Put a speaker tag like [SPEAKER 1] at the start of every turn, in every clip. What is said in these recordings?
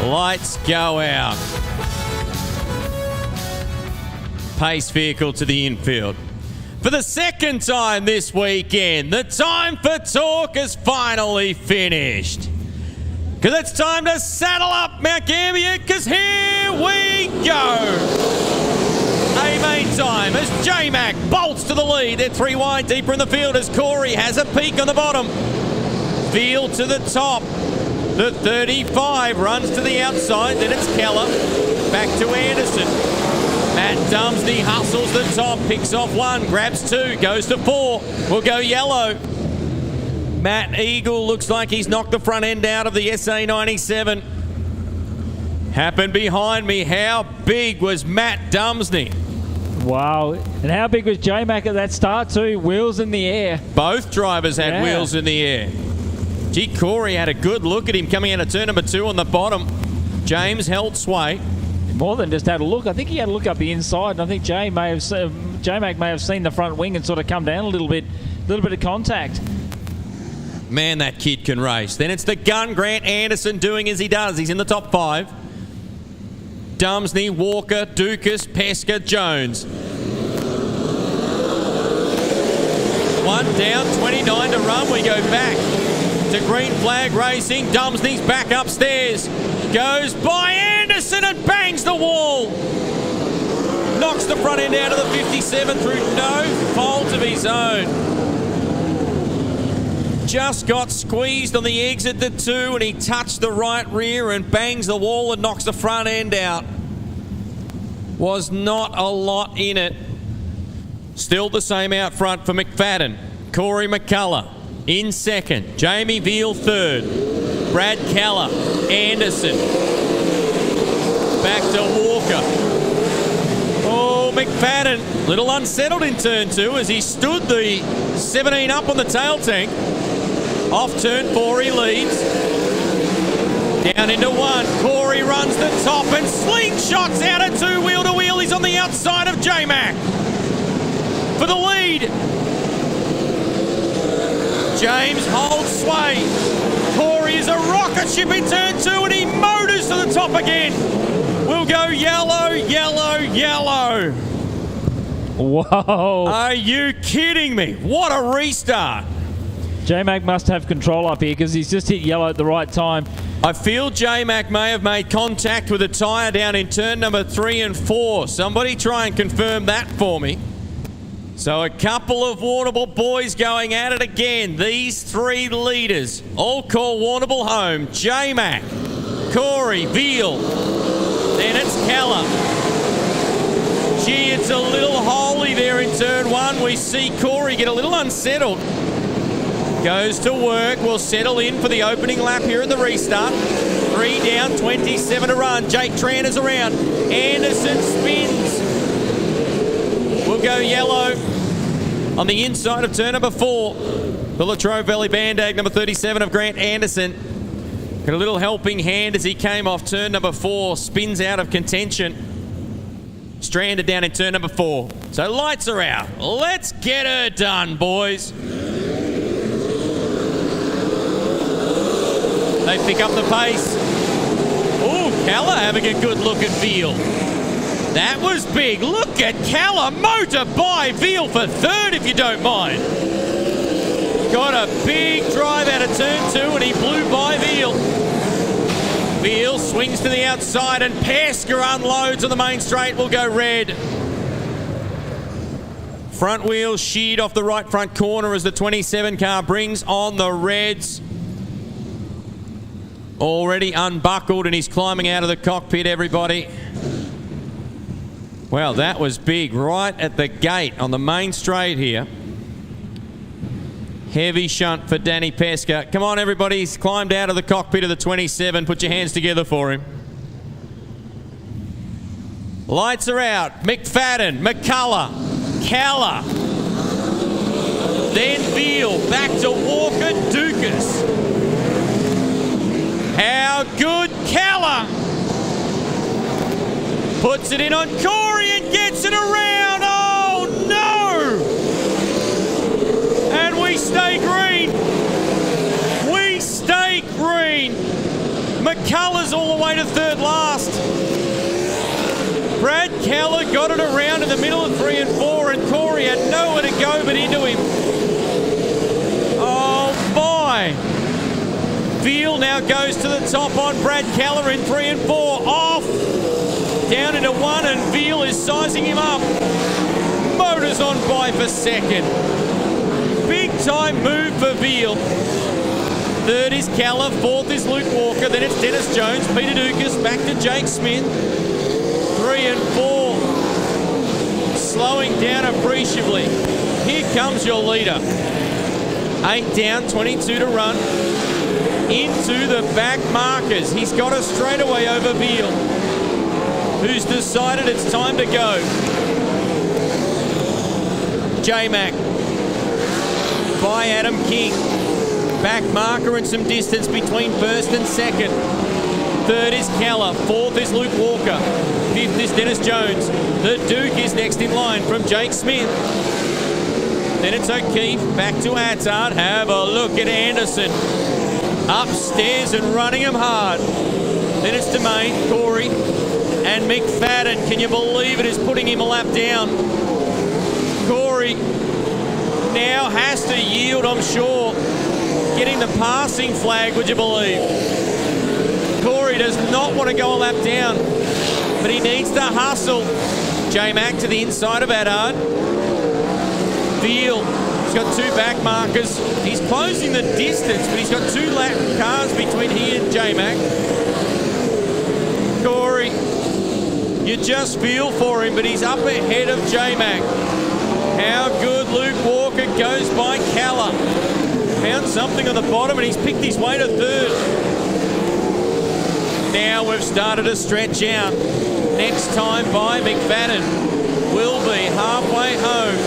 [SPEAKER 1] Lights go out. Pace vehicle to the infield. For the second time this weekend, the time for talk has finally finished. Because it's time to saddle up Mount Gambier, because here we go. A main time as J-Mac bolts to the lead. They're three wide deeper in the field as Corey has a peek on the bottom. Field to the top. The 35 runs to the outside. Then it's Keller. Back to Anderson. Matt Dumsney hustles the top. Picks off one. Grabs two. Goes to four. Will go yellow. Matt Eagle looks like he's knocked the front end out of the SA97. Happened behind me. How big was Matt Dumsney?
[SPEAKER 2] Wow. And how big was J-Mac at that start too? Wheels in the air.
[SPEAKER 1] Both drivers had wheels in the air. Gee, Corey had a good look at him coming out of turn number 2 on the bottom. James held sway.
[SPEAKER 2] More than just had a look. I think he had a look up the inside, and I think J-Mac may have seen the front wing and sort of come down a little bit of contact.
[SPEAKER 1] Man, that kid can race. Then it's the gun, Grant Anderson, doing as he does. He's in the top 5. Dumsney, Walker, Dukas, Pesca, Jones. One down, 29 to run. We go back to green flag racing. Dumsney's back upstairs. Goes by Anderson and bangs the wall. Knocks the front end out of the 57 through no fault of his own. Just got squeezed on the exit to 2 and he touched the right rear and bangs the wall and knocks the front end out. Was not a lot in it. Still the same out front for McFadden. Corey McCullough in second. Jamie Veal third. Brad Keller. Anderson. Back to Walker. Oh, McFadden. Little unsettled in turn 2 as he stood the 17 up on the tail tank. Off turn 4 he leads. Down into 1. Corey runs the top and slingshots out at 2 wheel to wheel. He's on the outside of J-Mac for the lead. James holds sway. Corey is a rocket ship in turn 2 and he motors to the top again. We'll go yellow, yellow, yellow.
[SPEAKER 2] Whoa.
[SPEAKER 1] Are you kidding me? What a restart.
[SPEAKER 2] J-Mac must have control up here because he's just hit yellow at the right time.
[SPEAKER 1] I feel J-Mac may have made contact with a tyre down in turn number 3 and 4. Somebody try and confirm that for me. So a couple of Warrnambool boys going at it again. These 3 leaders all call Warrnambool home. J-Mac, Corey, Veal. Then it's Keller. Gee, it's a little holy there in turn 1. We see Corey get a little unsettled. Goes to work. We'll settle in for the opening lap here in the restart. 3 down, 27 to run. Jake Tran is around. Anderson spins. We'll go yellow on the inside of turn number 4. The Latrobe Valley Bandag, number 37 of Grant Anderson. Got a little helping hand as he came off turn number 4. Spins out of contention. Stranded down in turn number 4. So lights are out. Let's get her done, boys. They pick up the pace. Oh, Keller having a good look at Veal. That was big. Look at Keller. Motor by Veal for 3rd, if you don't mind. Got a big drive out of turn 2 and he blew by Veal. Veal swings to the outside and Pesca unloads on the main straight. Will go red. Front wheel sheared off the right front corner as the 27 car brings on the reds. Already unbuckled and he's climbing out of the cockpit, everybody. Well, that was big right at the gate on the main straight here. Heavy shunt for Danny Pesca. Come on, everybody. He's climbed out of the cockpit of the 27. Put your hands together for him. Lights are out. McFadden, McCullough, Keller. Then Veal. Back to Walker, Dukas. How good Keller puts it in on Corey and gets it around. Oh no! And we stay green. We stay green. McCullough's all the way away to third last. Brad Keller got it around in the middle of 3 and 4, and Corey had nowhere to go but into him. Oh my! Veal now goes to the top on Brad Keller in 3 and 4. Off! Down into 1, and Veal is sizing him up. Motors on by for second. Big time move for Veal. Third is Keller, fourth is Luke Walker, then it's Dennis Jones, Peter Dukas, back to Jake Smith. 3 and 4. Slowing down appreciably. Here comes your leader. 8 down, 22 to run. Into the back markers. He's got a straightaway over Veal, who's decided it's time to go. J-Mac by Adam King. Back marker and some distance between first and second. Third is Keller. Fourth is Luke Walker. Fifth is Dennis Jones. The Duke is next in line from Jake Smith. Then it's O'Keefe. Back to Attard. Have a look at Anderson. Upstairs and running him hard. Then it's Domain, Corey, and McFadden. Can you believe it, is putting him a lap down. Corey now has to yield, I'm sure. Getting the passing flag, would you believe? Corey does not want to go a lap down, but he needs to hustle. J-Mac to the inside of Attard. Veal, he's got 2 back markers. He's closing the distance, but he's got 2 lap cars between he and J-Mac. Corey, you just feel for him, but he's up ahead of J-Mac. How good Luke Walker goes by Keller. Found something on the bottom and he's picked his way to third. Now we've started to stretch out. Next time by McFadden will be halfway home.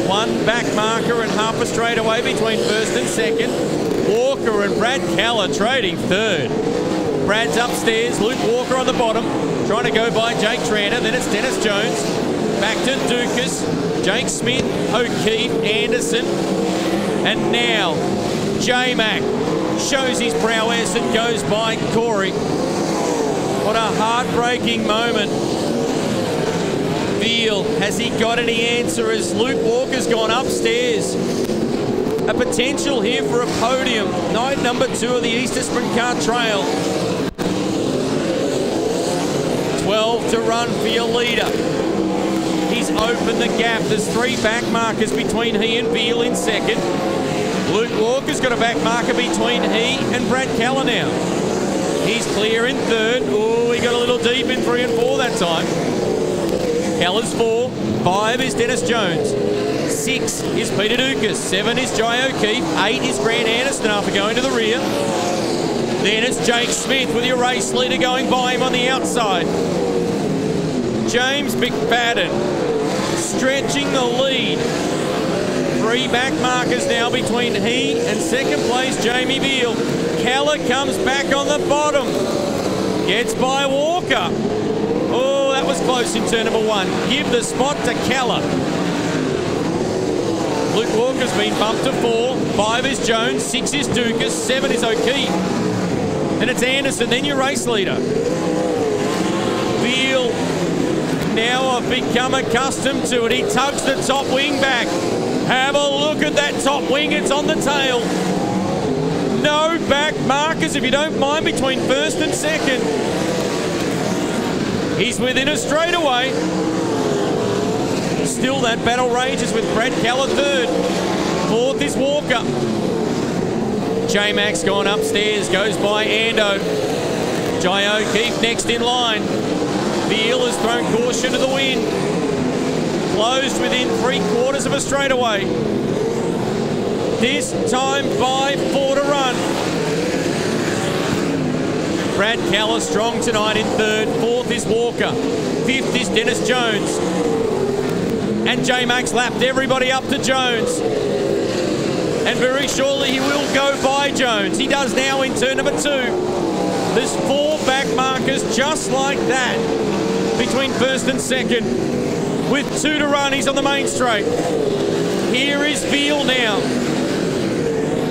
[SPEAKER 1] 1 back marker and half a straightaway between first and second. Walker and Brad Keller trading third. Brad's upstairs, Luke Walker on the bottom, trying to go by Jake Tranter. Then it's Dennis Jones. Back to Dukas, Jake Smith, O'Keefe, Anderson. And now, J-Mac shows his prowess and goes by Corey. What a heartbreaking moment. Veal, has he got any answer as Luke Walker's gone upstairs? A potential here for a podium. Night number 2 of the Easter Sprintcar Trail. 12 to run for your leader. He's opened the gap. There's 3 back markers between he and Veal in second. Luke Walker's got a back marker between he and Brad Keller now. He's clear in third. Oh, he got a little deep in 3 and 4 that time. Keller's 4. 5 is Dennis Jones. 6 is Peter Dukas. 7 is Jai O'Keefe. 8 is Grant Anderson after going to the rear. Then it's Jake Smith with your race leader going by him on the outside. James McFadden stretching the lead. 3 back markers now between he and second place Jamie Veal. Keller comes back on the bottom. Gets by Walker. Oh, that was close in turn number 1. Give the spot to Keller. Luke Walker's been bumped to 4. 5 is Jones. 6 is Dukas. 7 is O'Keefe. Then it's Anderson. Then your race leader. Veal. Now I've become accustomed to it. He tugs the top wing back. Have a look at that top wing. It's on the tail. No back markers, if you don't mind, between first and second. He's within a straightaway. Still that battle rages with Brad Keller third. Fourth is Walker. J-Mac's gone upstairs, goes by Ando. Jai O'Keefe next in line. Veal has thrown caution to the wind. Closed within 3/4 of a straightaway. This time by 4 to run. Brad Keller strong tonight in third. 4th is Walker. 5th is Dennis Jones. And J-Mac's lapped everybody up to Jones. And very shortly he will go by Jones. He does now in turn number 2. There's 4 back markers just like that between first and second. With 2 to run, he's on the main straight. Here is Veal now.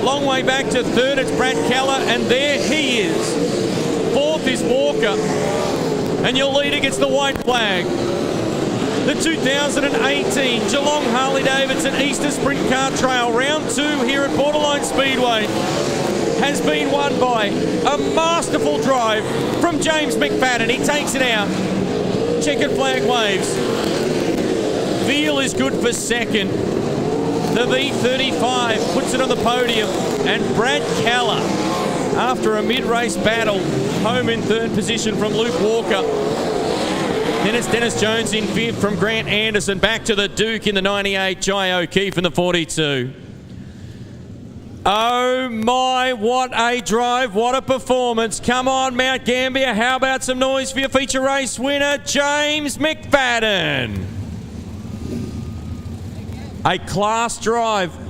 [SPEAKER 1] Long way back to third, it's Brad Keller, and there he is. 4 4th is Walker. And your leader gets the white flag. The 2018 Geelong Harley-Davidson Easter Sprint Car Trail Round 2 here at Borderline Speedway has been won by a masterful drive from James McFadden. He takes it out. Checkered flag waves. Veal is good for second. The V35 puts it on the podium. And Brad Keller, after a mid-race battle, home in third position from Luke Walker. Then it's Dennis Jones in fifth from Grant Anderson. Back to the Duke in the 98, Jai O'Keefe in the 42. Oh my, what a drive, what a performance. Come on, Mount Gambier, how about some noise for your feature race winner, James McFadden. A class drive